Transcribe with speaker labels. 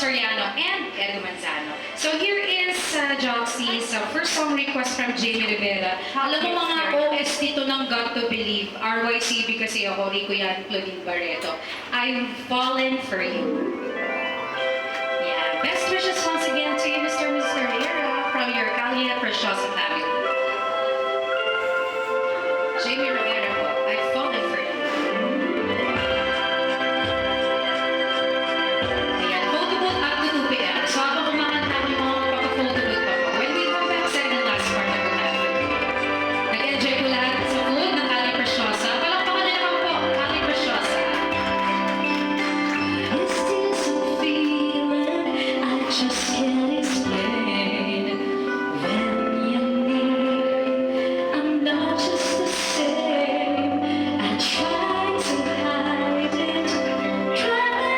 Speaker 1: Soriano, and Edu Manzano. So here is Joxy's first song request from Jamie Rivera. Alam mo mga OST to ng Got to Believe, RYCB kasi ako, Rico yan, Claudine Barreto. I've fallen for you. Yeah, best wishes once again to you, Mr. and Mr. Rivera, from your Calia Preciosa family. Jamie